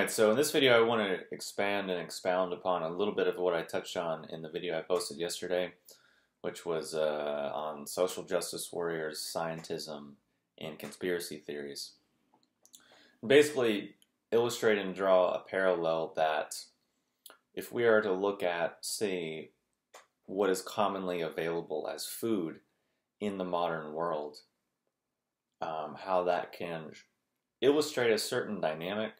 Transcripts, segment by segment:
Alright, so in this video I want to expand and expound upon a little bit of what I touched on in the video I posted yesterday, which was on social justice warriors, scientism, and conspiracy theories. Basically, illustrate and draw a parallel that if we are to look at, say, what is commonly available as food in the modern world, how that can illustrate a certain dynamic,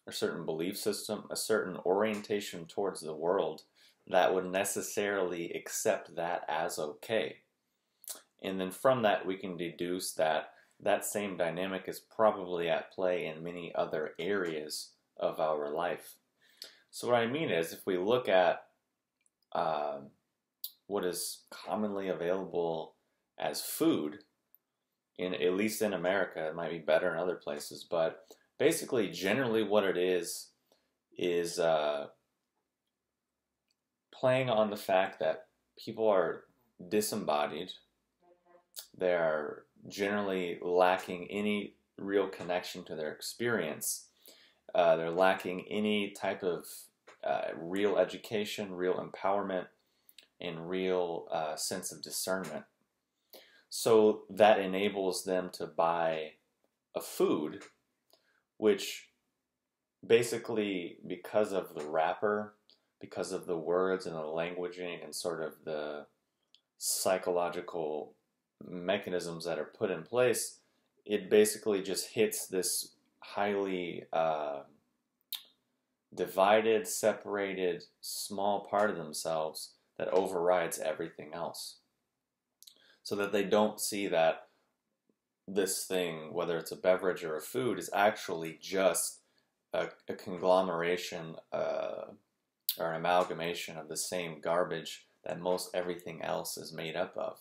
a certain belief system, a certain orientation towards the world that would necessarily accept that as okay. And then from that we can deduce that that same dynamic is probably at play in many other areas of our life. So what I mean is, if we look at what is commonly available as food, at least in America, it might be better in other places, but basically, generally what it is playing on the fact that people are disembodied. They are generally lacking any real connection to their experience. They're lacking any type of real education, real empowerment, and real sense of discernment. So that enables them to buy a food which basically, because of the wrapper, because of the words and the languaging and sort of the psychological mechanisms that are put in place, it basically just hits this highly divided, separated, small part of themselves that overrides everything else. So that they don't see that this thing, whether it's a beverage or a food, is actually just a conglomeration or an amalgamation of the same garbage that most everything else is made up of.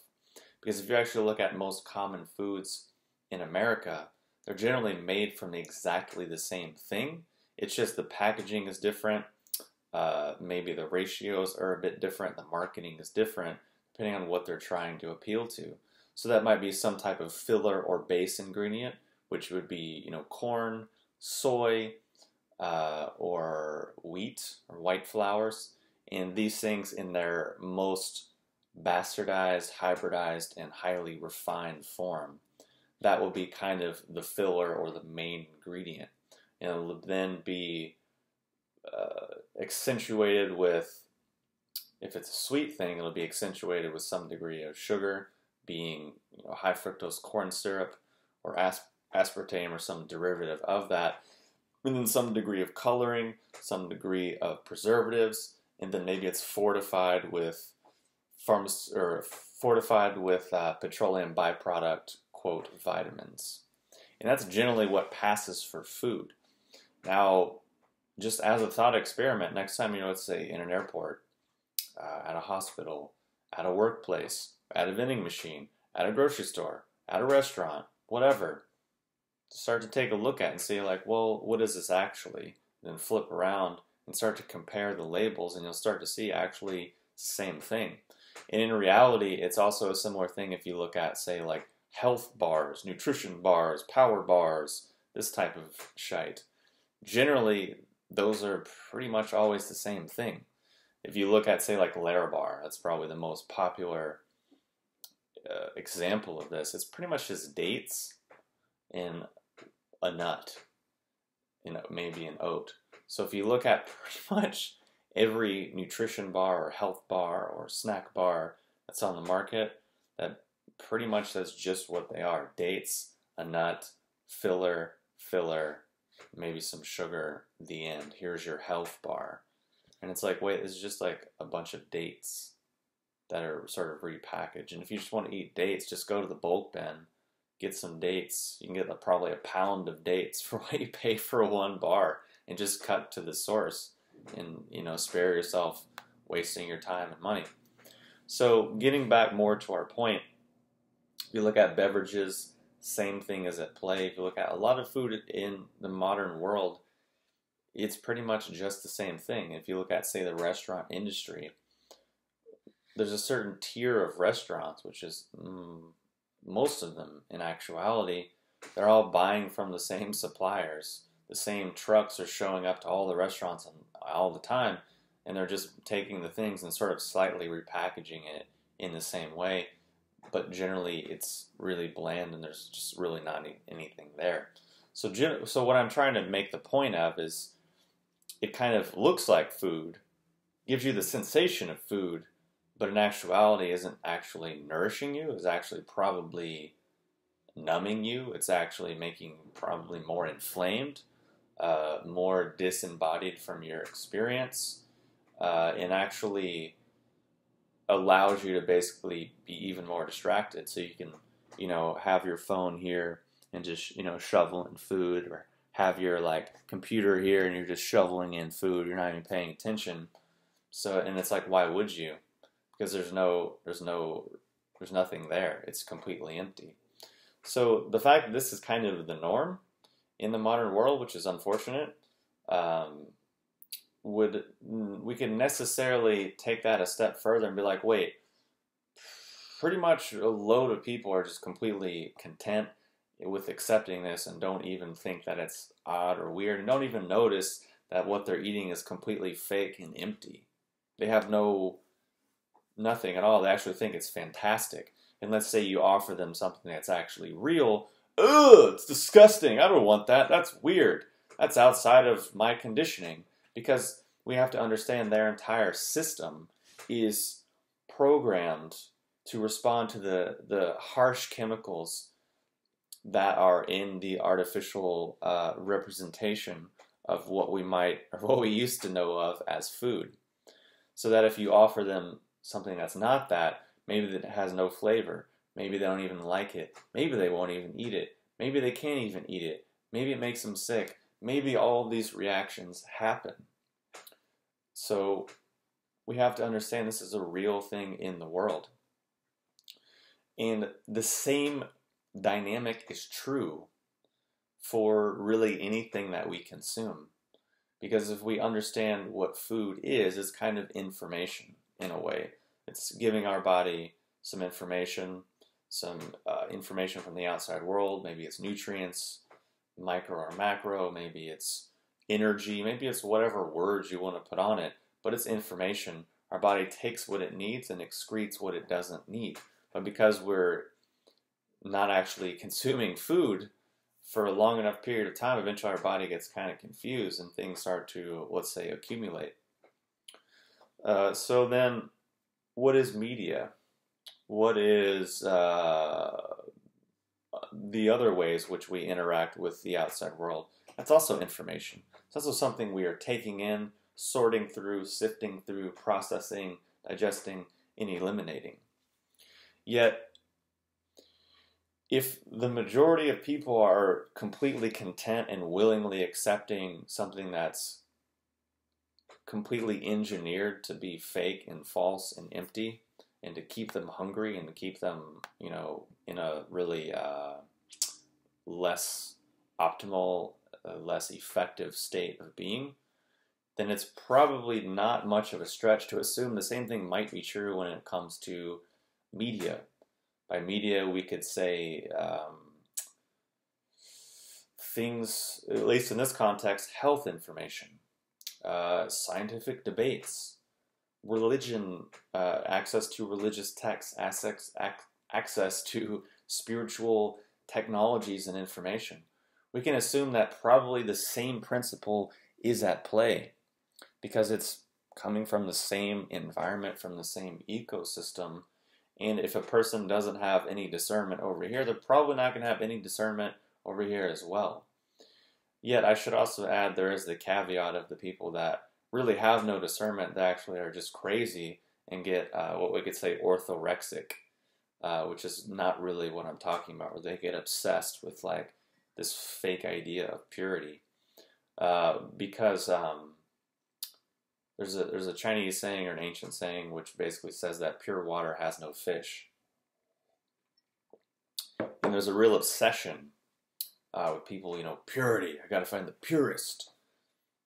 Because if you actually look at most common foods in America, they're generally made from exactly the same thing. It's just the packaging is different, maybe the ratios are a bit different, the marketing is different, depending on what they're trying to appeal to. So that might be some type of filler or base ingredient, which would be, corn, soy, or wheat or white flours. And these things in their most bastardized, hybridized, and highly refined form, that will be kind of the filler or the main ingredient. And it'll then be accentuated with, if it's a sweet thing, it'll be accentuated with some degree of sugar, being high fructose corn syrup or aspartame or some derivative of that, and then some degree of coloring, some degree of preservatives, and then maybe it's fortified with petroleum byproduct, quote, vitamins. And that's generally what passes for food. Now, just as a thought experiment, next time, let's say in an airport, at a hospital, at a workplace, at a vending machine, at a grocery store, at a restaurant, whatever, start to take a look at and see, like, well, what is this actually? Then flip around and start to compare the labels, and you'll start to see actually it's the same thing. And in reality, it's also a similar thing if you look at, say, like health bars, nutrition bars, power bars, this type of shite. Generally, those are pretty much always the same thing. If you look at, say, like Larabar, that's probably the most popular example of this. It's pretty much just dates and a nut, maybe an oat. So if you look at pretty much every nutrition bar or health bar or snack bar that's on the market, that pretty much that's just what they are. Dates, a nut, filler, maybe some sugar, the end. Here's your health bar. And it's like, wait, this is just like a bunch of dates that are sort of repackaged. And if you just want to eat dates, just go to the bulk bin, get some dates. You can get probably a pound of dates for what you pay for one bar, and just cut to the source and, spare yourself wasting your time and money. So getting back more to our point, if you look at beverages, same thing is at play. If you look at a lot of food in the modern world, it's pretty much just the same thing. If you look at, say, the restaurant industry, there's a certain tier of restaurants, which is most of them in actuality, they're all buying from the same suppliers. the same trucks are showing up to all the restaurants and all the time, and they're just taking the things and sort of slightly repackaging it in the same way, but generally it's really bland and there's just really not anything there. So what I'm trying to make the point of is it kind of looks like food, gives you the sensation of food, but in actuality isn't actually nourishing you. It's actually probably numbing you. It's actually making you probably more inflamed, more disembodied from your experience, and actually allows you to basically be even more distracted. So you can, have your phone here and just, shoveling food, or have your computer here and you're just shoveling in food. You're not even paying attention. So, and it's like, why would you? Because there's nothing there. It's completely empty. So the fact that this is kind of the norm in the modern world, which is unfortunate, we can necessarily take that a step further and be like, wait, pretty much a load of people are just completely content with accepting this and don't even think that it's odd or weird, and don't even notice that what they're eating is completely fake and empty. They have nothing at all. They actually think it's fantastic. And let's say you offer them something that's actually real. Ugh, it's disgusting. I don't want that. That's weird. That's outside of my conditioning. Because we have to understand their entire system is programmed to respond to the harsh chemicals that are in the artificial representation of what we used to know of as food. So that if you offer them something that's not that, maybe that has no flavor, maybe they don't even like it, maybe they won't even eat it, maybe they can't even eat it, maybe it makes them sick, maybe all of these reactions happen. So we have to understand this is a real thing in the world. And the same dynamic is true for really anything that we consume. Because if we understand what food is, it's kind of information in a way. It's giving our body some information from the outside world. Maybe it's nutrients, micro or macro. Maybe it's energy. Maybe it's whatever words you want to put on it. But it's information. Our body takes what it needs and excretes what it doesn't need. But because we're not actually consuming food for a long enough period of time, eventually our body gets kind of confused and things start to, let's say, accumulate. So then, what is media? What is the other ways which we interact with the outside world? That's also information. It's also something we are taking in, sorting through, sifting through, processing, digesting, and eliminating. Yet, if the majority of people are completely content and willingly accepting something that's completely engineered to be fake and false and empty, and to keep them hungry and to keep them, in a really less optimal, less effective state of being, then it's probably not much of a stretch to assume the same thing might be true when it comes to media. By media, we could say things, at least in this context, health information, scientific debates, religion, access to religious texts, access to spiritual technologies and information. We can assume that probably the same principle is at play because it's coming from the same environment, from the same ecosystem. And if a person doesn't have any discernment over here, they're probably not going to have any discernment over here as well. Yet I should also add there is the caveat of the people that really have no discernment, that actually are just crazy and get what we could say orthorexic, which is not really what I'm talking about, where they get obsessed with this fake idea of purity. Because there's a Chinese saying or an ancient saying which basically says that pure water has no fish. And there's a real obsession with people, purity. I got to find the purest.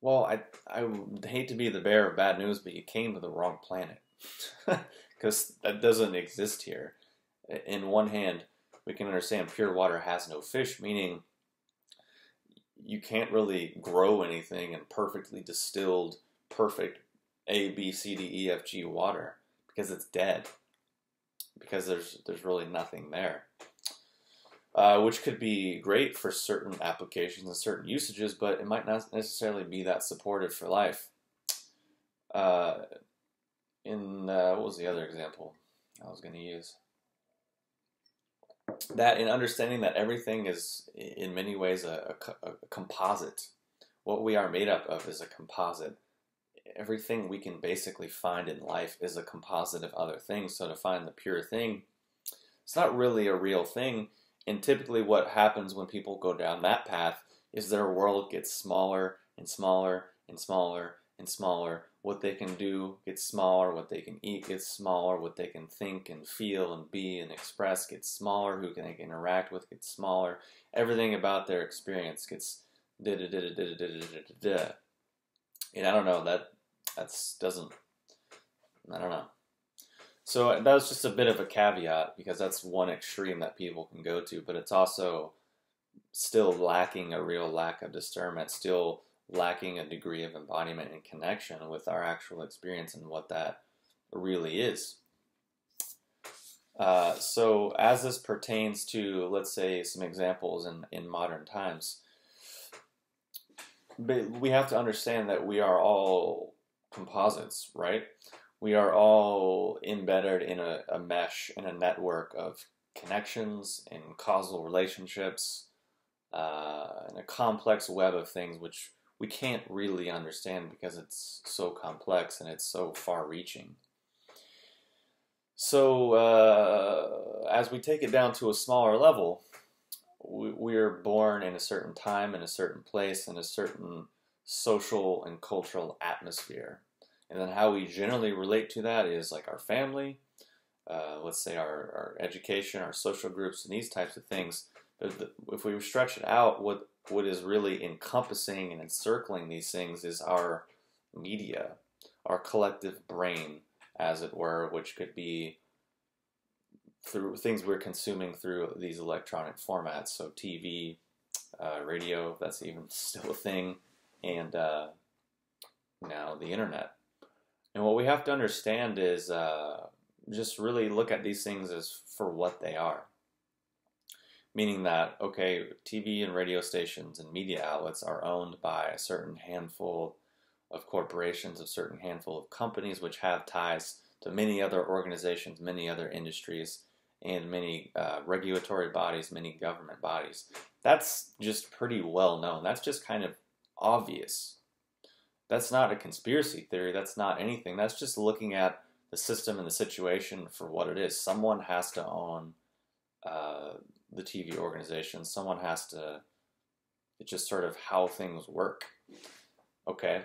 Well, I would hate to be the bearer of bad news, but you came to the wrong planet. Because that doesn't exist here. In one hand, we can understand pure water has no fish, meaning you can't really grow anything in perfectly distilled, perfect A, B, C, D, E, F, G water because it's dead. Because there's really nothing there. Which could be great for certain applications and certain usages, but it might not necessarily be that supportive for life. What was the other example I was going to use? That in understanding that everything is in many ways a composite. What we are made up of is a composite. Everything we can basically find in life is a composite of other things. So to find the pure thing, it's not really a real thing. And typically what happens when people go down that path is their world gets smaller and smaller and smaller and smaller. What they can do gets smaller, what they can eat gets smaller, what they can think and feel and be and express gets smaller, who they can interact with gets smaller. Everything about their experience gets da-da-da-da-da-da-da-da-da. And I don't know, I don't know. So that was just a bit of a caveat because that's one extreme that people can go to, but it's also still lacking a real lack of discernment, still lacking a degree of embodiment and connection with our actual experience and what that really is. So as this pertains to, let's say, some examples in modern times, we have to understand that we are all composites, right? We are all embedded in a mesh, in a network of connections and causal relationships, and a complex web of things which we can't really understand because it's so complex and it's so far-reaching. So as we take it down to a smaller level, we are born in a certain time, in a certain place, in a certain social and cultural atmosphere. And then how we generally relate to that is like our family, let's say our education, our social groups, and these types of things. If we stretch it out, what is really encompassing and encircling these things is our media, our collective brain, as it were, which could be through things we're consuming through these electronic formats. So TV, radio, if that's even still a thing, and now the internet. And what we have to understand is just really look at these things as for what they are. Meaning that, okay, TV and radio stations and media outlets are owned by a certain handful of corporations, a certain handful of companies which have ties to many other organizations, many other industries, and many regulatory bodies, many government bodies. That's just pretty well known. That's just kind of obvious. That's not a conspiracy theory. That's not anything. That's just looking at the system and the situation for what it is. Someone has to own the TV organization. Someone has to, it's just sort of how things work. Okay,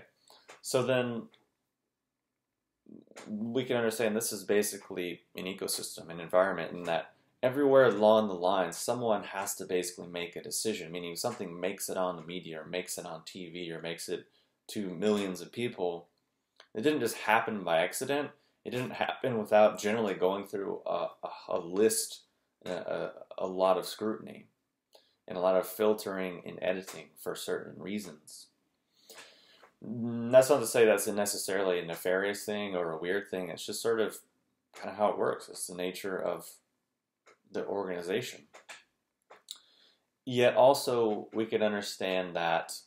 so then we can understand this is basically an ecosystem, an environment, and that everywhere along the line, someone has to basically make a decision, meaning if something makes it on the media or makes it on TV or makes it to millions of people, it didn't just happen by accident. It didn't happen without generally going through a list, a lot of scrutiny, and a lot of filtering and editing for certain reasons. That's not to say that's necessarily a nefarious thing or a weird thing. It's just sort of kind of how it works. It's the nature of the organization. Yet also we can understand that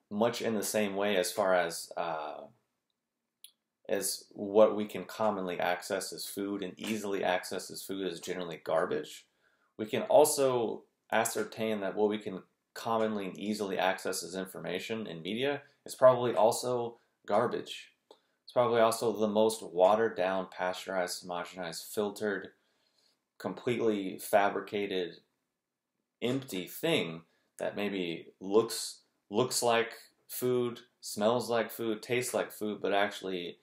much in the same way as far as what we can commonly access as food and easily access as food is generally garbage, we can also ascertain that what we can commonly and easily access as information in media is probably also garbage. It's probably also the most watered down, pasteurized, homogenized, filtered, completely fabricated, empty thing that maybe looks like food, smells like food, tastes like food, but actually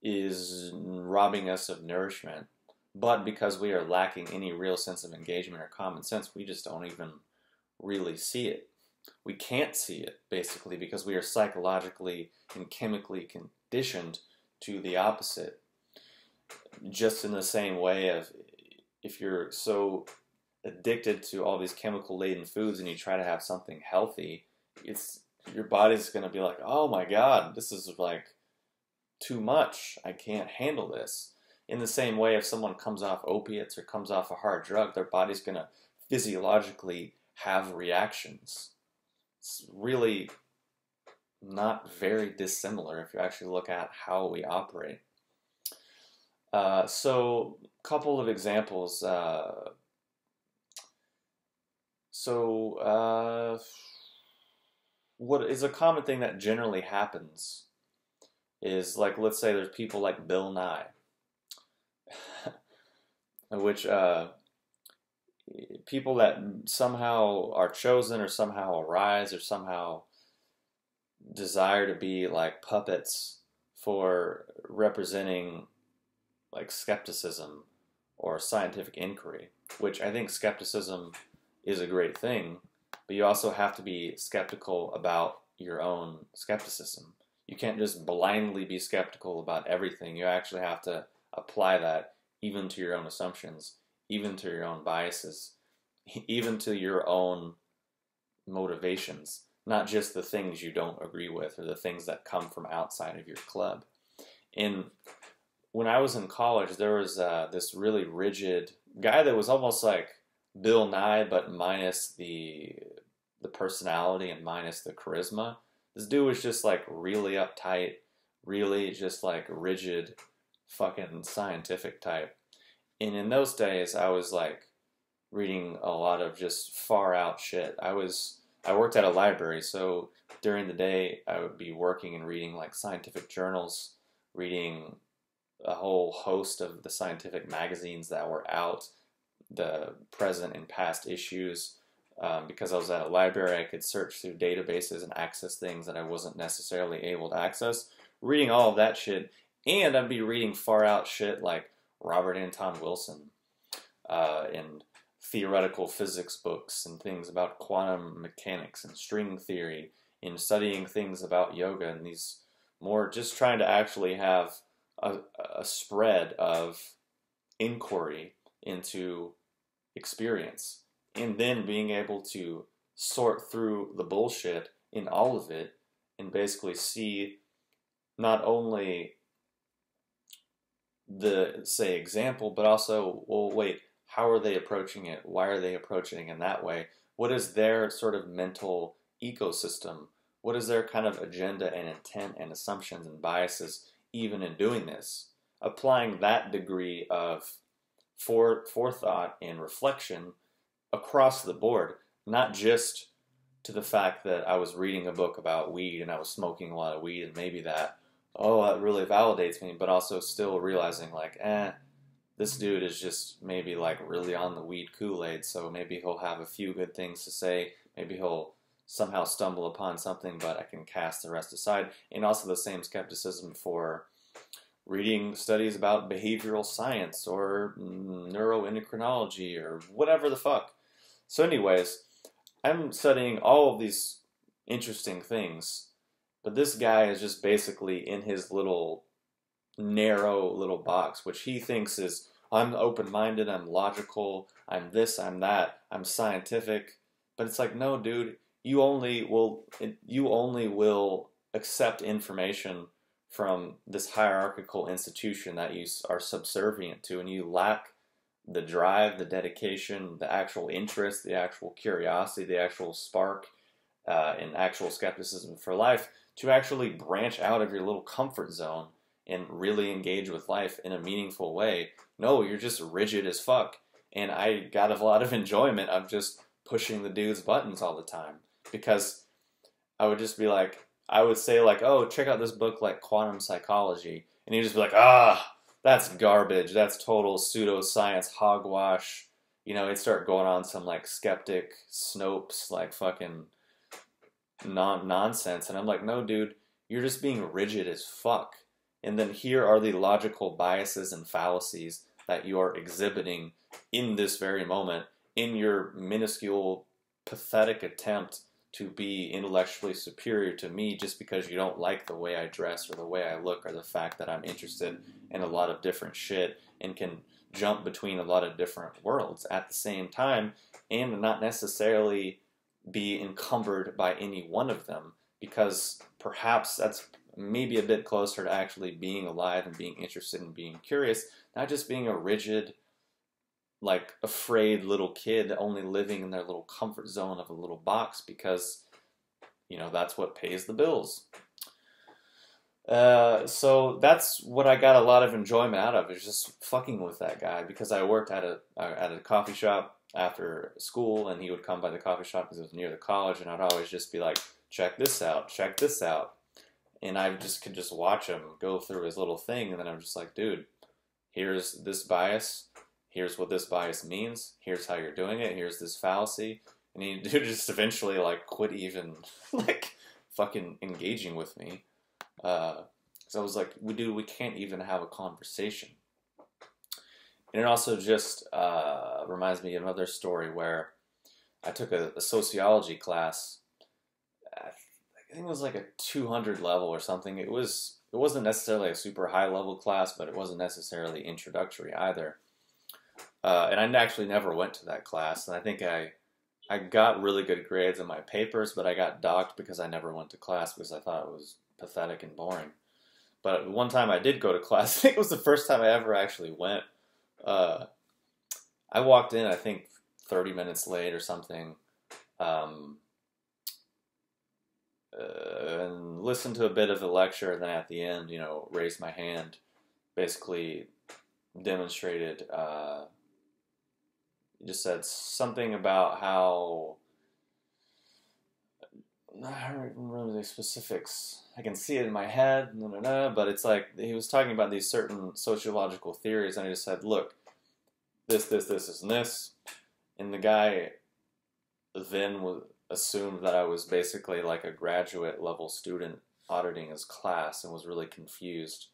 is robbing us of nourishment. But because we are lacking any real sense of engagement or common sense, we just don't even really see it. We can't see it, basically, because we are psychologically and chemically conditioned to the opposite. Just in the same way of if you're so addicted to all these chemical-laden foods and you try to have something healthy, your body's going to be like, oh my God, this is like too much. I can't handle this. In the same way, if someone comes off opiates or comes off a hard drug, their body's going to physiologically have reactions. It's really not very dissimilar if you actually look at how we operate. So, a couple of examples. What is a common thing that generally happens is, like, let's say there's people like Bill Nye, which people that somehow are chosen or somehow arise or somehow desire to be like puppets for representing like skepticism or scientific inquiry, which I think skepticism is a great thing, but you also have to be skeptical about your own skepticism. You can't just blindly be skeptical about everything. You actually have to apply that even to your own assumptions, even to your own biases, even to your own motivations, not just the things you don't agree with or the things that come from outside of your club. And when I was in college, there was this really rigid guy that was almost like Bill Nye, but minus the personality and minus the charisma. This dude was just like really uptight, really just like rigid, fucking scientific type. And in those days, I was like reading a lot of just far out shit. I worked at a library, so during the day I would be working and reading like scientific journals, reading a whole host of the scientific magazines that were out, the present and past issues. Because I was at a library, I could search through databases and access things that I wasn't necessarily able to access. Reading all of that shit, and I'd be reading far out shit like Robert Anton Wilson and theoretical physics books and things about quantum mechanics and string theory, and studying things about yoga, and these more just trying to actually have a spread of inquiry into experience, and then being able to sort through the bullshit in all of it and basically see not only the, say, example, but also, well, wait, how are they approaching it? Why are they approaching it in that way? What is their sort of mental ecosystem? What is their kind of agenda and intent and assumptions and biases even in doing this? Applying that degree of forethought and reflection across the board, not just to the fact that I was reading a book about weed and I was smoking a lot of weed and maybe that, oh, that really validates me, but also still realizing like, this dude is just maybe like really on the weed Kool-Aid, so maybe he'll have a few good things to say, maybe he'll somehow stumble upon something, but I can cast the rest aside. And also the same skepticism for reading studies about behavioral science or neuroendocrinology or whatever the fuck. So anyways, I'm studying all of these interesting things, but this guy is just basically in his little narrow little box, which he thinks is, I'm open-minded, I'm logical, I'm this, I'm that, I'm scientific. But it's like, no, dude, you only will accept information from this hierarchical institution that you are subservient to, and you lack the drive, the dedication, the actual interest, the actual curiosity, the actual spark, and actual skepticism for life to actually branch out of your little comfort zone and really engage with life in a meaningful way. No, you're just rigid as fuck. And I got a lot of enjoyment of just pushing the dude's buttons all the time, because I would just be like, I would say like, oh, check out this book like Quantum Psychology, and he'd just be like, that's garbage, that's total pseudoscience hogwash. You know, he'd start going on some like skeptic Snopes like fucking nonsense, and I'm like, no, dude, you're just being rigid as fuck. And then here are the logical biases and fallacies that you are exhibiting in this very moment in your minuscule, pathetic attempt to be intellectually superior to me just because you don't like the way I dress or the way I look or the fact that I'm interested in a lot of different shit and can jump between a lot of different worlds at the same time and not necessarily be encumbered by any one of them, because perhaps that's maybe a bit closer to actually being alive and being interested and being curious, not just being a rigid, like, afraid little kid only living in their little comfort zone of a little box because, you know, that's what pays the bills. So that's what I got a lot of enjoyment out of, is just fucking with that guy, because I worked at a coffee shop after school, and he would come by the coffee shop because it was near the college, and I'd always just be like, check this out, check this out. And I just could just watch him go through his little thing, and then I'm just like, dude, here's this bias, here's what this bias means, here's how you're doing it, here's this fallacy. And he just eventually, like, quit even, like, fucking engaging with me. Because I was like, we can't even have a conversation. And it also just reminds me of another story where I took a sociology class. I think it was like a 200 level or something. It wasn't necessarily a super high level class, but it wasn't necessarily introductory either. And I actually never went to that class. And I think I got really good grades in my papers, but I got docked because I never went to class because I thought it was pathetic and boring. But one time I did go to class. I think it was the first time I ever actually went. I walked in, I think, 30 minutes late or something, and listened to a bit of the lecture, and then at the end, you know, raised my hand, basically demonstrated, just said something about how, I don't even remember the specifics. I can see it in my head, but it's like, he was talking about these certain sociological theories, and I just said, look, this, and this. And the guy then assumed that I was basically like a graduate level student auditing his class and was really confused.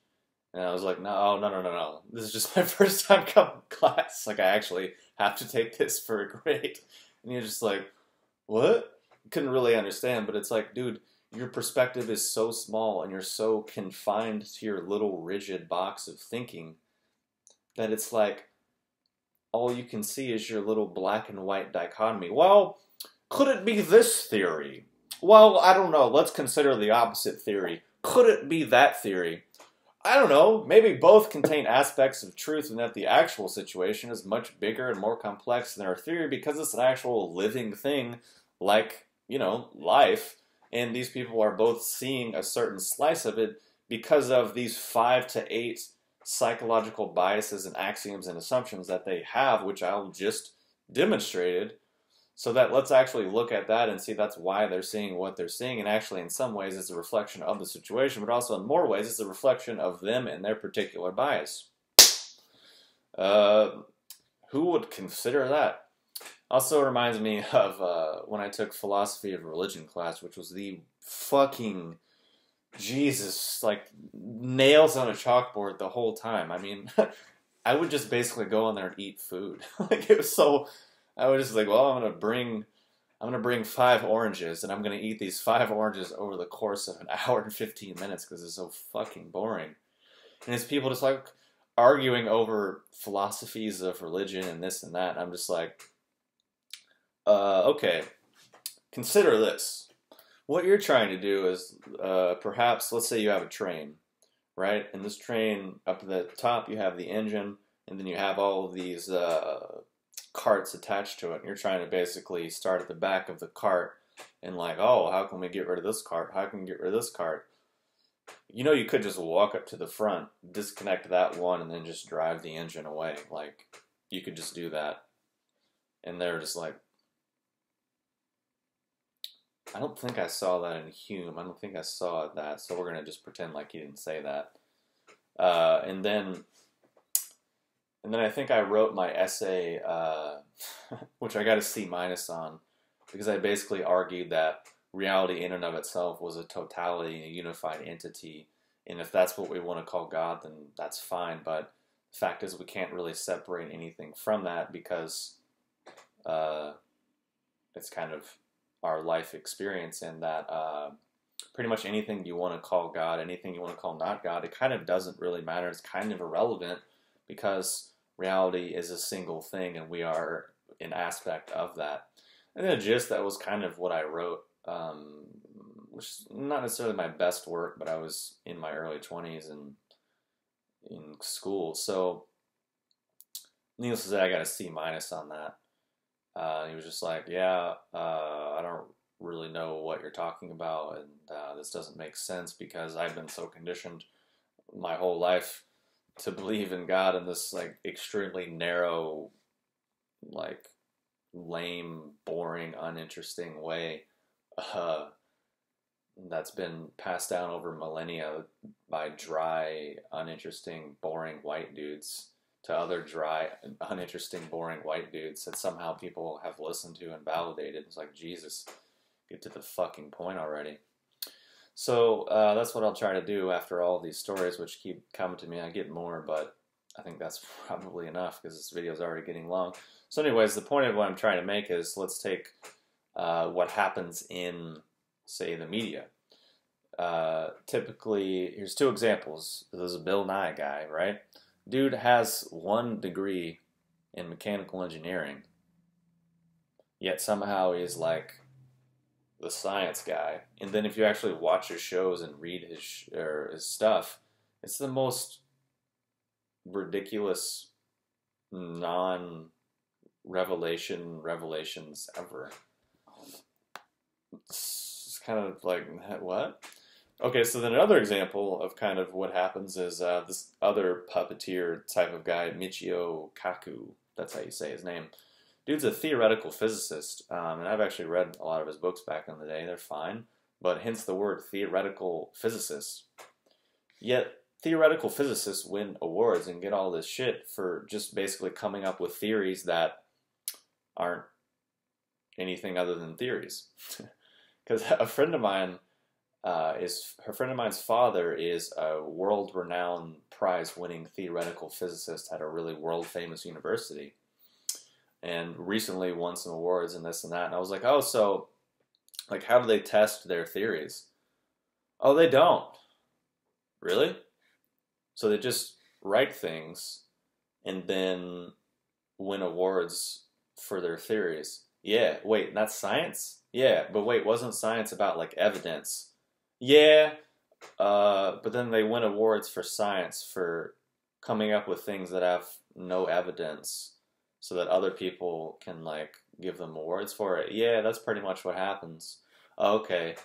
And I was like, no. This is just my first time coming to class. Like, I actually have to take this for a grade. And he was just like, what? Couldn't really understand, but it's like, dude, your perspective is so small and you're so confined to your little rigid box of thinking that it's like all you can see is your little black and white dichotomy. Well, could it be this theory? Well, I don't know. Let's consider the opposite theory. Could it be that theory? I don't know. Maybe both contain aspects of truth, and that the actual situation is much bigger and more complex than our theory because it's an actual living thing like, you know, life. And these people are both seeing a certain slice of it because of these 5 to 8 psychological biases and axioms and assumptions that they have, which I'll just demonstrated. So that let's actually look at that and see that's why they're seeing what they're seeing. And actually, in some ways, it's a reflection of the situation, but also in more ways, it's a reflection of them and their particular bias. Who would consider that? Also reminds me of when I took philosophy of religion class, which was the fucking Jesus, like, nails on a chalkboard the whole time. I mean, I would just basically go in there and eat food. Like, it was so, I was just like, well, I'm gonna bring 5 oranges, and I'm gonna eat these 5 oranges over the course of an hour and 15 minutes because it's so fucking boring. And it's people just like arguing over philosophies of religion and this and that. And I'm just like, okay, consider this. What you're trying to do is, perhaps, let's say you have a train, right? And this train, up at the top, you have the engine, and then you have all of these carts attached to it. And you're trying to basically start at the back of the cart and like, oh, how can we get rid of this cart? How can we get rid of this cart? You know, you could just walk up to the front, disconnect that one, and then just drive the engine away. Like, you could just do that. And they're just like, I don't think I saw that in Hume. I don't think I saw that, so we're going to just pretend like he didn't say that. And then I think I wrote my essay, which I got a C- on, because I basically argued that reality in and of itself was a totality, a unified entity, and if that's what we want to call God, then that's fine, but the fact is we can't really separate anything from that because it's kind of our life experience, and that pretty much anything you want to call God, anything you want to call not God, it kind of doesn't really matter. It's kind of irrelevant because reality is a single thing and we are an aspect of that. And the gist, that was kind of what I wrote, which is not necessarily my best work, but I was in my early 20s and in school. So, needless to say, I got a C minus on that. He was just like, yeah, I don't really know what you're talking about, and this doesn't make sense because I've been so conditioned my whole life to believe in God in this like extremely narrow, like lame, boring, uninteresting way. Uh, that's been passed down over millennia by dry, uninteresting, boring white dudes to other dry, uninteresting, boring white dudes that somehow people have listened to and validated. It's like, Jesus, get to the fucking point already. So that's what I'll try to do after all these stories, which keep coming to me. I get more, but I think that's probably enough because this video is already getting long. So anyways, the point of what I'm trying to make is, let's take what happens in, say, the media. Typically, here's two examples. There's a Bill Nye guy, right? Dude has 1 degree in mechanical engineering, yet somehow he's like the science guy. And then if you actually watch his shows and read his stuff, it's the most ridiculous revelations ever. It's kind of like, what? Okay, so then another example of kind of what happens is this other puppeteer type of guy, Michio Kaku. That's how you say his name. Dude's a theoretical physicist, and I've actually read a lot of his books back in the day. They're fine, but hence the word theoretical physicist. Yet theoretical physicists win awards and get all this shit for just basically coming up with theories that aren't anything other than theories. Because a friend of mine, her friend of mine's father is a world-renowned prize-winning theoretical physicist at a really world-famous university, and recently won some awards and this and that. And I was like, oh, so like, how do they test their theories? Oh, they don't. Really? So they just write things and then win awards for their theories. Yeah, wait, that's science? Yeah, but wait, wasn't science about like evidence? Yeah, but then they win awards for science for coming up with things that have no evidence so that other people can like give them awards for it. Yeah, that's pretty much what happens. Okay.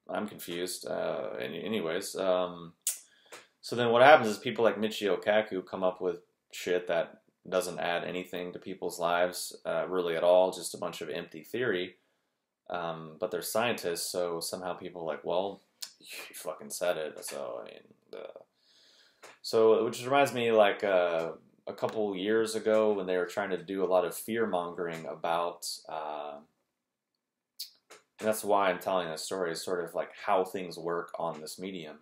I'm confused. Anyways, so then what happens is people like Michio Kaku come up with shit that doesn't add anything to people's lives really at all, just a bunch of empty theory. But they're scientists, so somehow people are like, well, you fucking said it. So, I mean, so which reminds me, like, a couple years ago when they were trying to do a lot of fear-mongering about, and that's why I'm telling this story, is sort of like how things work on this medium,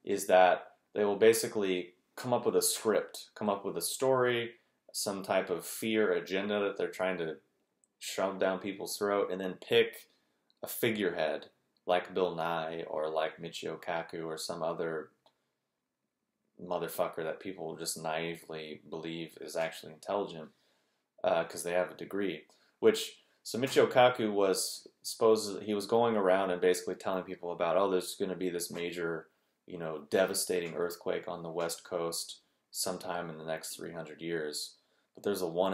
is that they will basically come up with a script, come up with a story, some type of fear agenda that they're trying to shove down people's throat, and then pick a figurehead like Bill Nye or like Michio Kaku or some other motherfucker that people just naively believe is actually intelligent because they have a degree. So Michio Kaku was he was going around and basically telling people about, oh, there's going to be this major, devastating earthquake on the West Coast sometime in the next 300 years. But there's a 1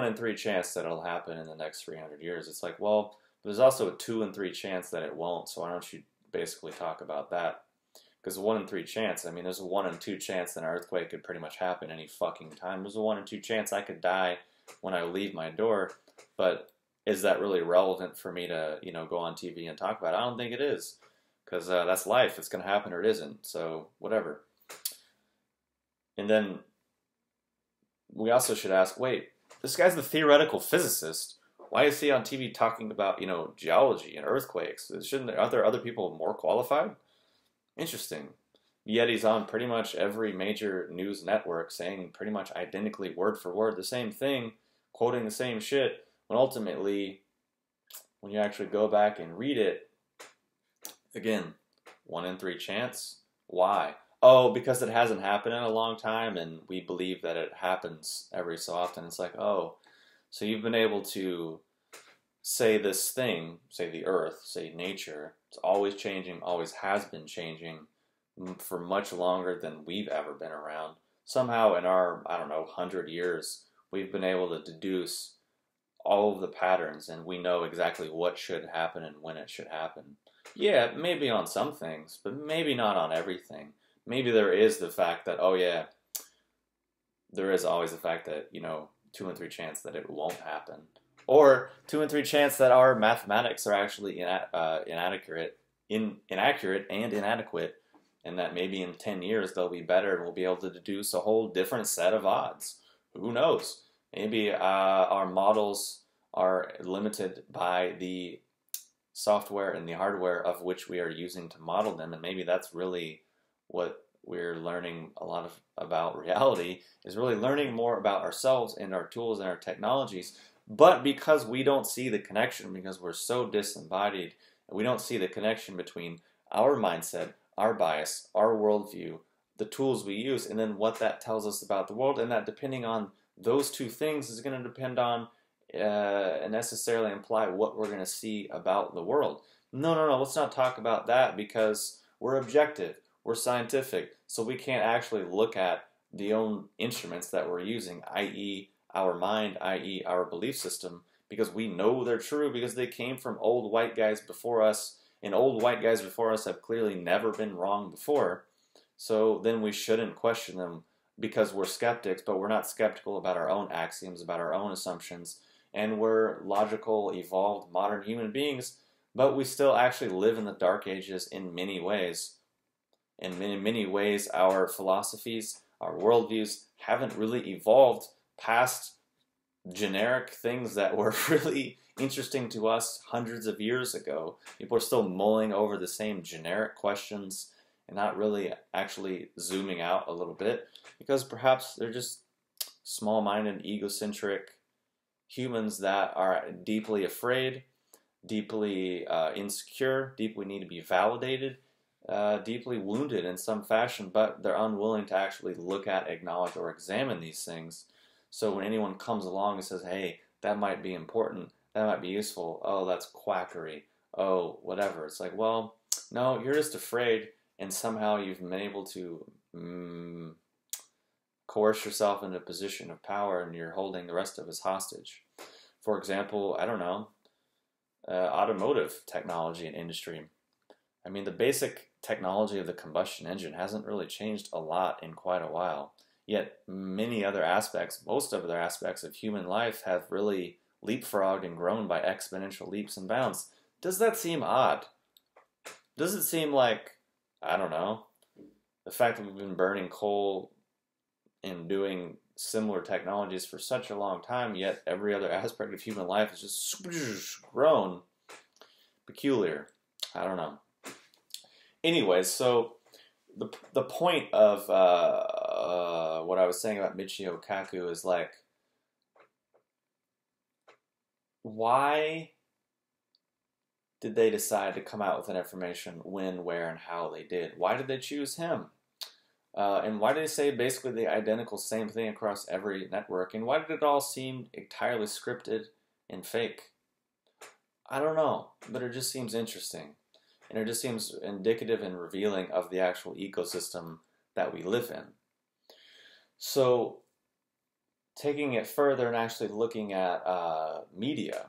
in 3 chance that it'll happen in the next 300 years. It's like, well, there's also a 2 in 3 chance that it won't. So why don't you basically talk about that? Because a 1 in 3 chance, I mean, there's a 1 in 2 chance that an earthquake could pretty much happen any fucking time. There's a 1 in 2 chance I could die when I leave my door. But is that really relevant for me to, go on TV and talk about it? I don't think it is. Because that's life. It's going to happen or it isn't. So whatever. And then we also should ask, wait, this guy's the theoretical physicist. Why is he on TV talking about, geology and earthquakes? Aren't there other people more qualified? Interesting. Yet he's on pretty much every major news network saying pretty much identically, word for word, the same thing, quoting the same shit, when ultimately, when you actually go back and read it, again, 1 in 3 chance? Why? Oh, because it hasn't happened in a long time, and we believe that it happens every so often. It's like, oh, So you've been able to say this thing, say the earth, say nature, it's always changing, always has been changing for much longer than we've ever been around. Somehow in our, I don't know, 100 years, we've been able to deduce all of the patterns and we know exactly what should happen and when it should happen. Yeah, maybe on some things, but maybe not on everything. Maybe there is the fact that, oh yeah, there is always the fact that, 2 in 3 chance that it won't happen. Or 2 in 3 chance that our mathematics are actually inaccurate and inadequate, and that maybe in 10 years they'll be better and we'll be able to deduce a whole different set of odds. Who knows? Maybe our models are limited by the software and the hardware of which we are using to model them, and maybe that's really what we're learning a lot about reality, is really learning more about ourselves and our tools and our technologies. But because we don't see the connection, because we're so disembodied, we don't see the connection between our mindset, our bias, our worldview, the tools we use, and then what that tells us about the world, and that depending on those two things is going to depend on and necessarily imply what we're going to see about the world. No, let's not talk about that, because we're objective, we're scientific, so we can't actually look at the own instruments that we're using, i.e. our mind, i.e. our belief system, because we know they're true, because they came from old white guys before us, and old white guys before us have clearly never been wrong before. So then we shouldn't question them because we're skeptics, but we're not skeptical about our own axioms, about our own assumptions, and we're logical, evolved, modern human beings, but we still actually live in the dark ages in many ways. And in many ways, our philosophies, our worldviews haven't really evolved past generic things that were really interesting to us hundreds of years ago. People are still mulling over the same generic questions and not really actually zooming out a little bit, because perhaps they're just small-minded, egocentric humans that are deeply afraid, deeply insecure, deeply need to be validated, deeply wounded in some fashion, but they're unwilling to actually look at, acknowledge, or examine these things. So when anyone comes along and says, hey, that might be important, that might be useful, oh, that's quackery, oh, whatever. It's like, well, no, you're just afraid, and somehow you've been able to coerce yourself into a position of power, and you're holding the rest of us hostage. For example, I don't know, automotive technology and industry. I mean, the basic technology of the combustion engine hasn't really changed a lot in quite a while. Yet many other aspects, most of other aspects of human life have really leapfrogged and grown by exponential leaps and bounds. Does that seem odd? Does it seem like, I don't know, the fact that we've been burning coal and doing similar technologies for such a long time, yet every other aspect of human life has just grown? Peculiar. I don't know. Anyways, so the point of what I was saying about Michio Kaku is like, why did they decide to come out with that information when, where, and how they did? Why did they choose him? And why did they say basically the identical same thing across every network? And why did it all seem entirely scripted and fake? I don't know, but it just seems interesting. And it just seems indicative and revealing of the actual ecosystem that we live in. So, taking it further and actually looking at media,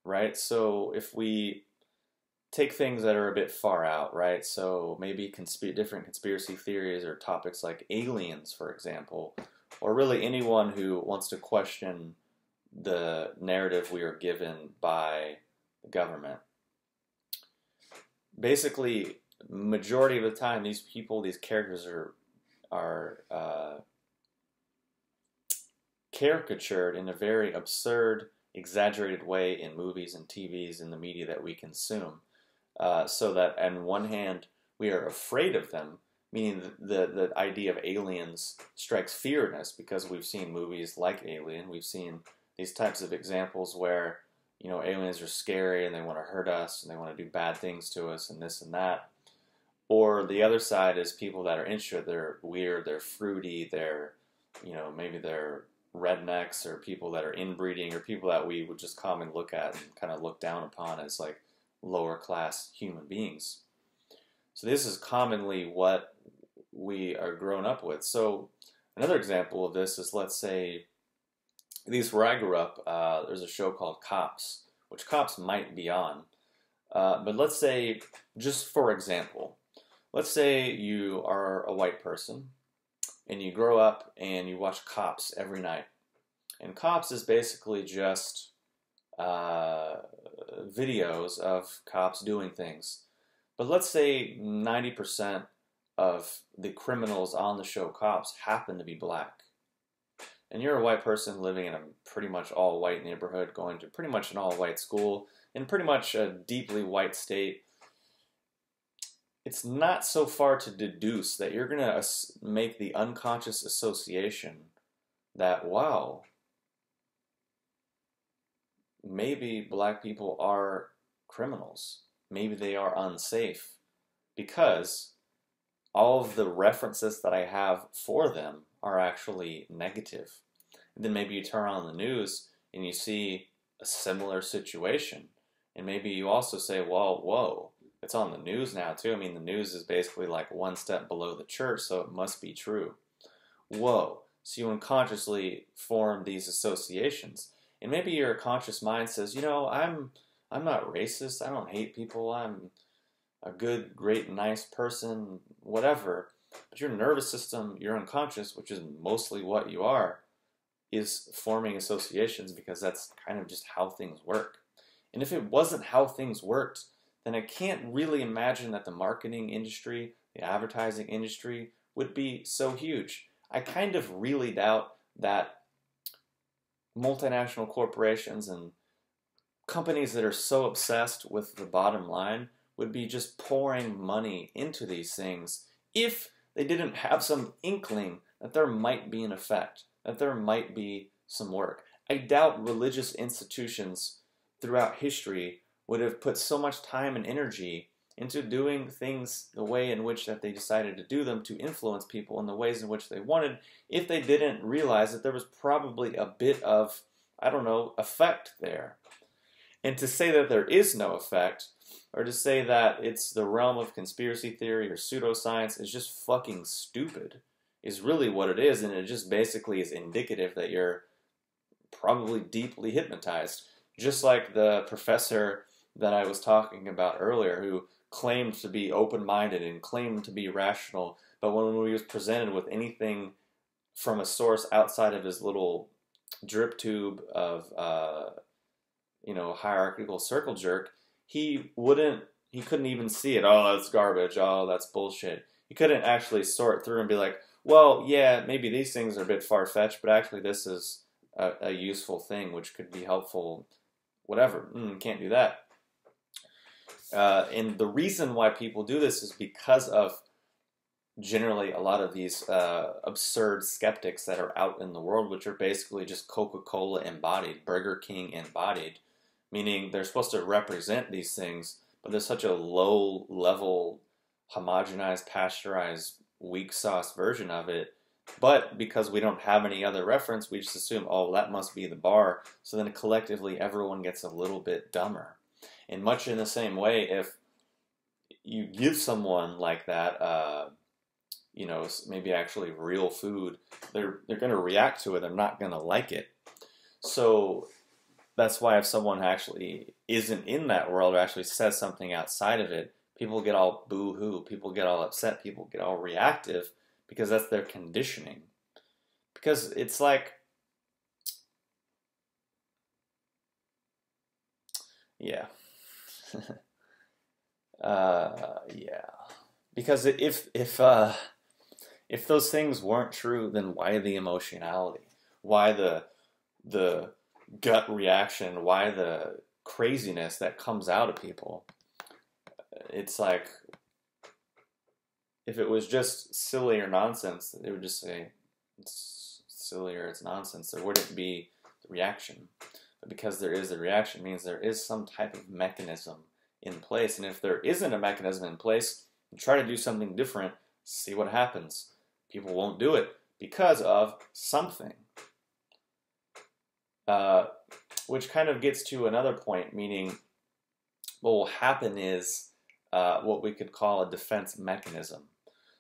right? So, if we take things that are a bit far out, right? So, maybe different conspiracy theories or topics like aliens, for example, or really anyone who wants to question the narrative we are given by the government. Basically, majority of the time, these people, these characters are caricatured in a very absurd, exaggerated way in movies and TVs and the media that we consume. So that, on one hand, we are afraid of them, meaning the idea of aliens strikes fear in us because we've seen movies like Alien. We've seen these types of examples where, aliens are scary and they want to hurt us and they want to do bad things to us and this and that. Or the other side is people that are interested. They're weird, they're fruity, they're, maybe they're rednecks or people that are inbreeding or people that we would just commonly look at and kind of look down upon as like lower class human beings. So this is commonly what we are grown up with. So another example of this is, let's say, at least where I grew up, there's a show called Cops, which Cops might be on. But let's say, just for example, let's say you are a white person and you grow up and you watch Cops every night. And Cops is basically just videos of cops doing things. But let's say 90% of the criminals on the show Cops happen to be black. And you're a white person living in a pretty much all-white neighborhood, going to pretty much an all-white school, in pretty much a deeply white state. It's not so far to deduce that you're going to make the unconscious association that, wow, maybe black people are criminals. Maybe they are unsafe, because all of the references that I have for them are actually negative. And then maybe you turn on the news and you see a similar situation. And maybe you also say, well, whoa, it's on the news now too. I mean, the news is basically like one step below the church, so it must be true. Whoa. So you unconsciously form these associations. And maybe your conscious mind says, you know, I'm not racist. I don't hate people. I'm a good, great, nice person, whatever. But your nervous system, your unconscious, which is mostly what you are, is forming associations, because that's kind of just how things work. And if it wasn't how things worked, then I can't really imagine that the marketing industry, the advertising industry, would be so huge. I kind of really doubt that multinational corporations and companies that are so obsessed with the bottom line would be just pouring money into these things if they didn't have some inkling that there might be an effect, that there might be some work. I doubt religious institutions throughout history would have put so much time and energy into doing things the way in which that they decided to do them to influence people in the ways in which they wanted, if they didn't realize that there was probably a bit of, I don't know, effect there. And to say that there is no effect, or to say that it's the realm of conspiracy theory or pseudoscience, is just fucking stupid, is really what it is. And it just basically is indicative that you're probably deeply hypnotized. Just like the professor that I was talking about earlier, who claimed to be open-minded and claimed to be rational, but when he was presented with anything from a source outside of his little drip tube of hierarchical circle jerk, he couldn't even see it. Oh, that's garbage. Oh, that's bullshit. He couldn't actually sort through and be like, well, yeah, maybe these things are a bit far-fetched, but actually this is a useful thing which could be helpful, whatever. Can't do that. And the reason why people do this is because of generally a lot of these absurd skeptics that are out in the world, which are basically just Coca-Cola embodied, Burger King embodied, meaning they're supposed to represent these things, but there's such a low-level, homogenized, pasteurized, weak sauce version of it. But because we don't have any other reference, we just assume, oh, that must be the bar. So then collectively, everyone gets a little bit dumber. And much in the same way, if you give someone like that, maybe actually real food, they're going to react to it. They're not going to like it. So that's why if someone actually isn't in that world or actually says something outside of it, people get all boo-hoo. People get all upset. People get all reactive, because that's their conditioning. Because it's like, yeah. Yeah. Because if those things weren't true, then why the emotionality? Why the gut reaction? Why the craziness that comes out of people? It's like, if it was just silly or nonsense, they would just say it's silly or it's nonsense. There wouldn't be the reaction. But because there is a reaction, means there is some type of mechanism in place. And if there isn't a mechanism in place, try to do something different, see what happens. People won't do it because of something. which kind of gets to another point, meaning what will happen is what we could call a defense mechanism.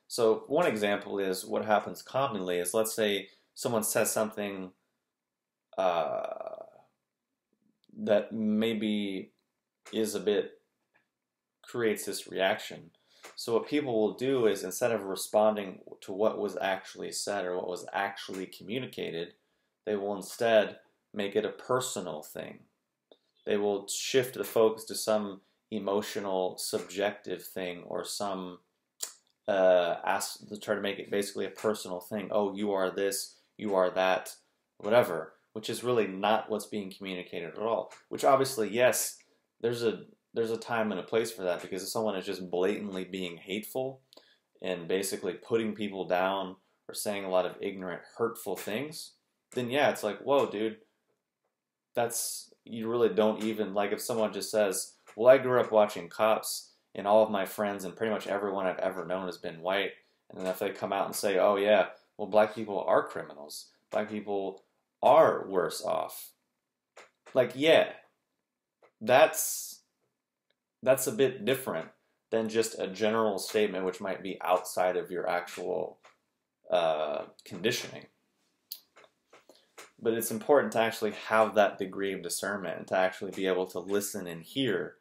So one example is what happens commonly is, let's say someone says something that maybe is a bit, creates this reaction. So what people will do is, instead of responding to what was actually said or what was actually communicated, they will instead make it a personal thing. They will shift the focus to some emotional, subjective thing, or some to try to make it basically a personal thing. Oh, you are this, you are that, whatever, which is really not what's being communicated at all. Which obviously, yes, there's a time and a place for that, because if someone is just blatantly being hateful and basically putting people down or saying a lot of ignorant, hurtful things, then yeah, it's like, whoa, dude, you really don't even, like, if someone just says, well, I grew up watching Cops and all of my friends and pretty much everyone I've ever known has been white, and then if they come out and say, oh yeah, well, black people are criminals, black people are worse off, like, yeah, that's a bit different than just a general statement which might be outside of your actual conditioning. But it's important to actually have that degree of discernment and to actually be able to listen and hear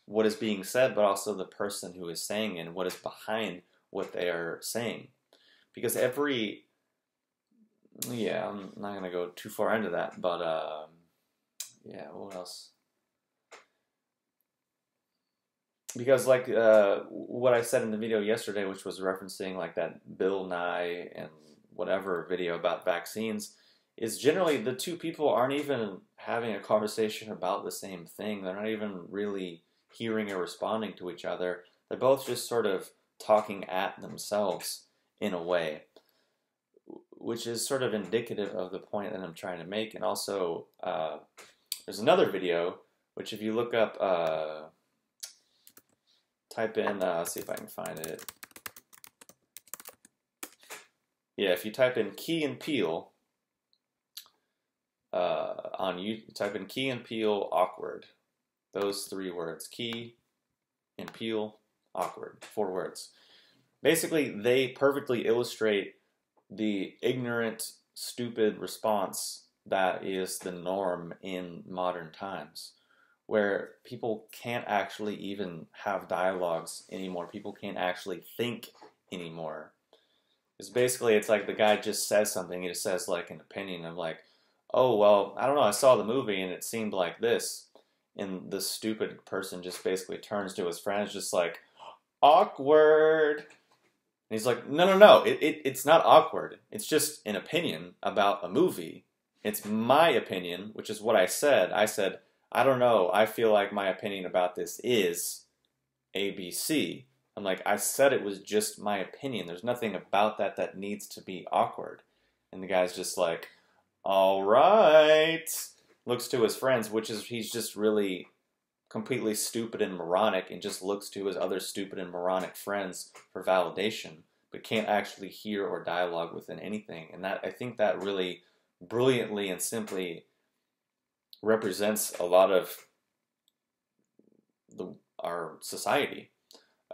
what is being said, but also the person who is saying it and what is behind what they are saying. Because I'm not going to go too far into that, but yeah, what else? Because like what I said in the video yesterday, which was referencing like that Bill Nye and whatever video about vaccines, is generally the two people aren't even having a conversation about the same thing. They're not even really hearing or responding to each other. They're both just sort of talking at themselves in a way, which is sort of indicative of the point that I'm trying to make. And also, there's another video, which if you look up, type in, see if I can find it. Yeah, if you type in Key and Peele on YouTube, type in Key and Peele awkward. Those 3 words, Key and Peele awkward, 4 words. Basically, they perfectly illustrate the ignorant, stupid response that is the norm in modern times, where people can't actually even have dialogues anymore. People can't actually think anymore. Because basically, it's like the guy just says something. He just says like an opinion of like, oh, well, I don't know, I saw the movie and it seemed like this. And the stupid person just basically turns to his friend and is just like, awkward. And he's like, no, it's not awkward. It's just an opinion about a movie. It's my opinion, which is what I said. I said, I don't know, I feel like my opinion about this is ABC. I'm like, I said it was just my opinion. There's nothing about that that needs to be awkward. And the guy's just like, all right. Looks to his friends, which is, he's just really completely stupid and moronic and just looks to his other stupid and moronic friends for validation, but can't actually hear or dialogue within anything. And that, I think that really brilliantly and simply represents a lot of our society.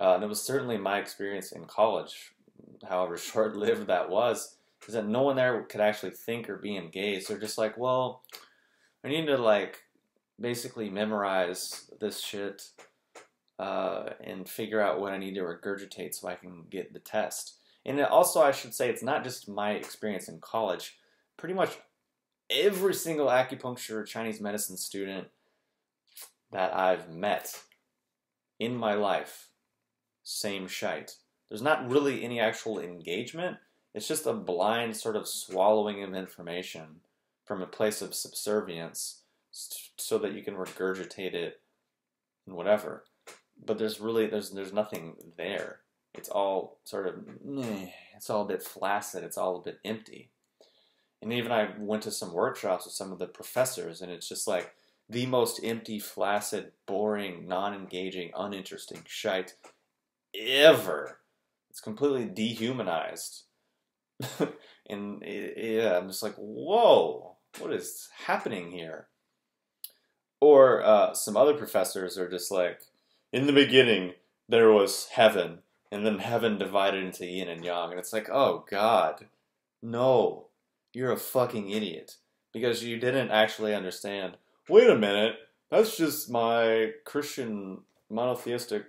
And it was certainly my experience in college, however short-lived that was, is that no one there could actually think or be engaged. They're just like, well, I need to like basically memorize this shit and figure out what I need to regurgitate so I can get the test. And also, I should say, it's not just my experience in college. Pretty much every single acupuncture or Chinese medicine student that I've met in my life, same shite. There's not really any actual engagement. It's just a blind sort of swallowing of information from a place of subservience so that you can regurgitate it and whatever. But there's nothing there. It's all sort of, it's all a bit flaccid. It's all a bit empty. And even I went to some workshops with some of the professors, and it's just like the most empty, flaccid, boring, non-engaging, uninteresting shite ever. It's completely dehumanized. And yeah, I'm just like, whoa, what is happening here? Or some other professors are just like, in the beginning, there was heaven, and then heaven divided into yin and yang. And it's like, oh God, no, you're a fucking idiot. Because you didn't actually understand, wait a minute, that's just my Christian monotheistic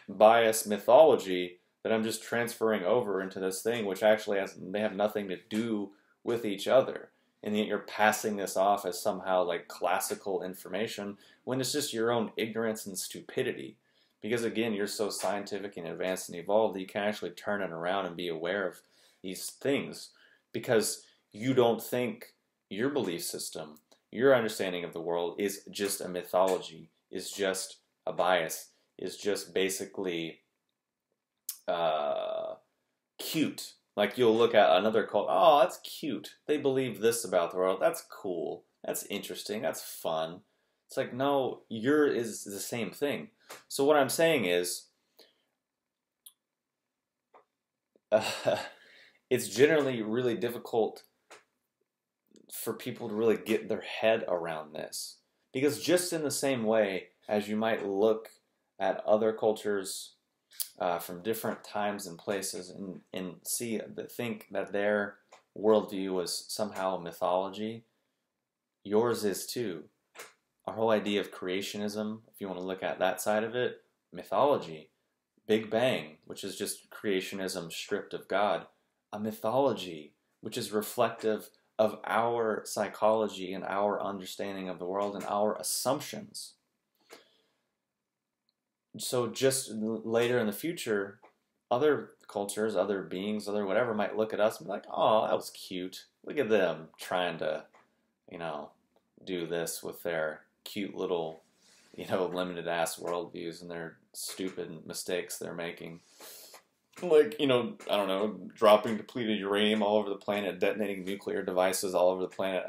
bias mythology that I'm just transferring over into this thing, which actually they have nothing to do with each other. And yet you're passing this off as somehow like classical information when it's just your own ignorance and stupidity. Because again, you're so scientific and advanced and evolved that you can actually turn it around and be aware of these things. Because you don't think your belief system, your understanding of the world is just a mythology, is just a bias, is just basically cute. Like you'll look at another cult, oh, that's cute. They believe this about the world. That's cool. That's interesting. That's fun. It's like, no, your is the same thing. So what I'm saying is, it's generally really difficult for people to really get their head around this. Because just in the same way as you might look at other cultures from different times and places and think that their worldview was somehow mythology, yours is too. Our whole idea of creationism, if you want to look at that side of it, mythology. Big Bang, which is just creationism stripped of God. A mythology, which is reflective of our psychology and our understanding of the world and our assumptions. So just later in the future, other cultures, other beings, other whatever might look at us and be like, oh, that was cute. Look at them trying to, do this with their cute little, limited ass worldviews and their stupid mistakes they're making. Like, I don't know, dropping depleted uranium all over the planet, detonating nuclear devices all over the planet.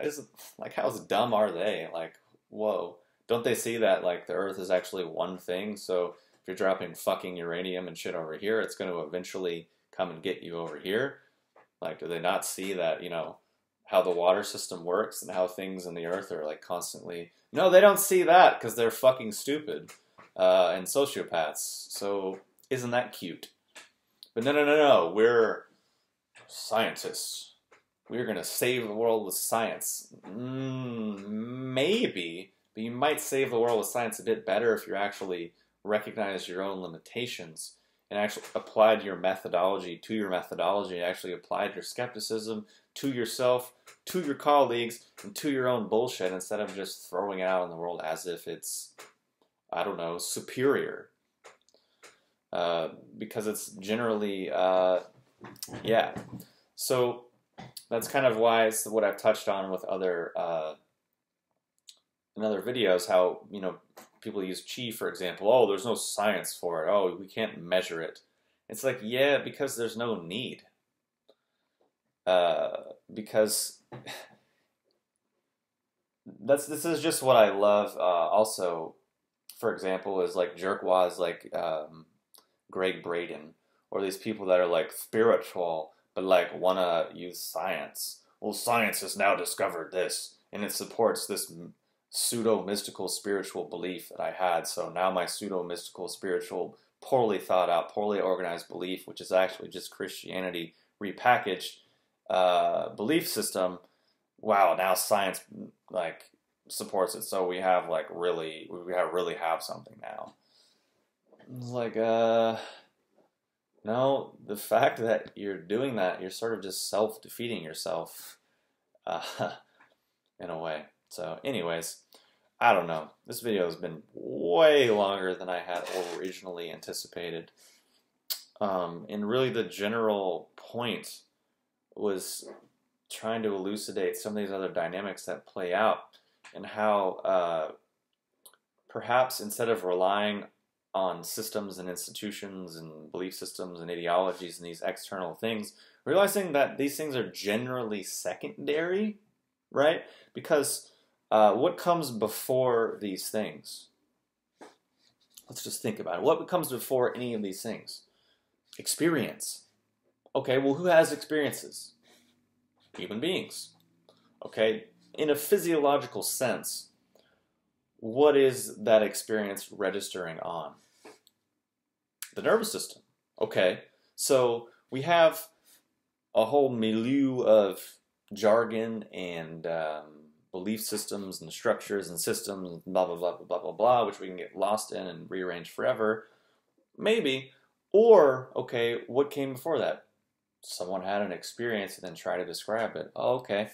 Like, how dumb are they? Like, whoa. Don't they see that, like, the Earth is actually one thing? So if you're dropping fucking uranium and shit over here, it's going to eventually come and get you over here? Like, do they not see that, how the water system works and how things in the Earth are, like, constantly... No, they don't see that because they're fucking stupid and sociopaths. So isn't that cute? But no. We're scientists. We're going to save the world with science. Maybe. But you might save the world with science a bit better if you actually recognize your own limitations and actually applied your methodology to your methodology, actually applied your skepticism to yourself, to your colleagues, and to your own bullshit instead of just throwing it out in the world as if it's, I don't know, superior. Because it's generally, yeah. So that's kind of why it's what I've touched on with other, in other videos, how, people use chi, for example. Oh, there's no science for it. Oh, we can't measure it. It's like, yeah, because there's no need. Because this is just what I love. Also, for example, is like jerkwads like Greg Braden, or these people that are like spiritual but like want to use science. Well, science has now discovered this, and it supports this pseudo-mystical spiritual belief that I had. So now my pseudo-mystical spiritual, poorly thought out, poorly organized belief, which is actually just Christianity repackaged belief system, wow, now science like supports it. So we have like really have something now. It's like, no, the fact that you're doing that, you're sort of just self-defeating yourself in a way. So anyways, I don't know. This video has been way longer than I had originally anticipated. And really the general point was trying to elucidate some of these other dynamics that play out and how perhaps instead of relying on systems and institutions and belief systems and ideologies and these external things, realizing that these things are generally secondary, right? Because what comes before these things? Let's just think about it. What comes before any of these things? Experience. Okay, well, who has experiences? Human beings. Okay, in a physiological sense, what is that experience registering on? The nervous system. Okay, so we have a whole milieu of jargon and belief systems and structures and systems and blah, blah, blah, blah, blah, blah, which we can get lost in and rearrange forever. Maybe. Or, okay, what came before that? Someone had an experience and then try to describe it. Oh, okay.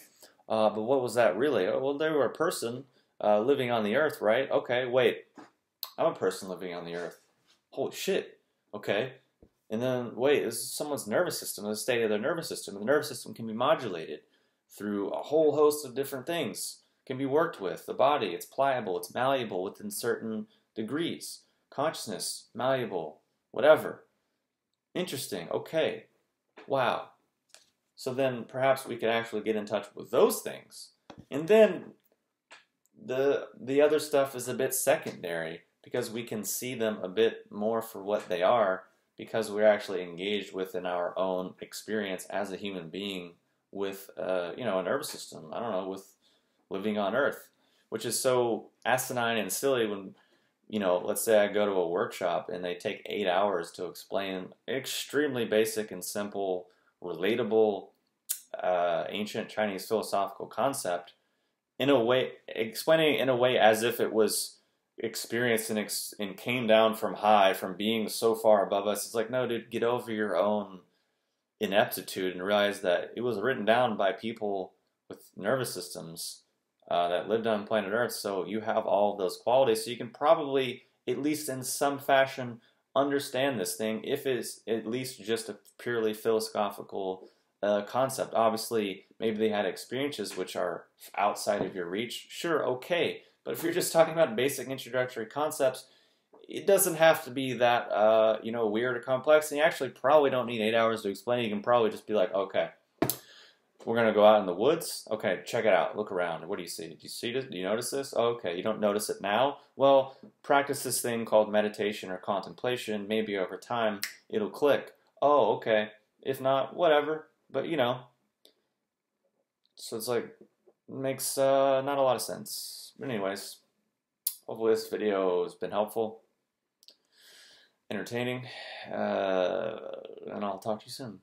But what was that really? Oh, well, they were a person living on the earth, right? Okay, wait. I'm a person living on the earth. Holy shit. Okay. And then, wait, this is someone's nervous system, the state of their nervous system. The nervous system can be modulated through a whole host of different things. It can be worked with. The body, it's pliable, it's malleable within certain degrees. Consciousness, malleable, whatever. Interesting. Okay. Wow. So then perhaps we could actually get in touch with those things. And then the other stuff is a bit secondary because we can see them a bit more for what they are because we're actually engaged within our own experience as a human being with a nervous system. I don't know, with living on Earth, which is so asinine and silly when, let's say I go to a workshop and they take 8 hours to explain an extremely basic and simple, relatable, ancient Chinese philosophical concept in a way, explaining it in a way as if it was experienced and came down from high, from being so far above us. It's like, no, dude, get over your own ineptitude and realize that it was written down by people with nervous systems that lived on planet Earth, so you have all of those qualities, so you can probably, at least in some fashion, understand this thing, if it's at least just a purely philosophical concept. Obviously, maybe they had experiences which are outside of your reach. Sure, okay. But if you're just talking about basic introductory concepts, it doesn't have to be that, weird or complex. And you actually probably don't need 8 hours to explain it. You can probably just be like, okay, we're going to go out in the woods. Okay, check it out. Look around. What do you see? Do you see this? Do you notice this? Oh, okay, you don't notice it now? Well, practice this thing called meditation or contemplation. Maybe over time it'll click. Oh, okay. If not, whatever. But, so it's like, makes not a lot of sense. But anyways, hopefully this video has been helpful, entertaining, and I'll talk to you soon.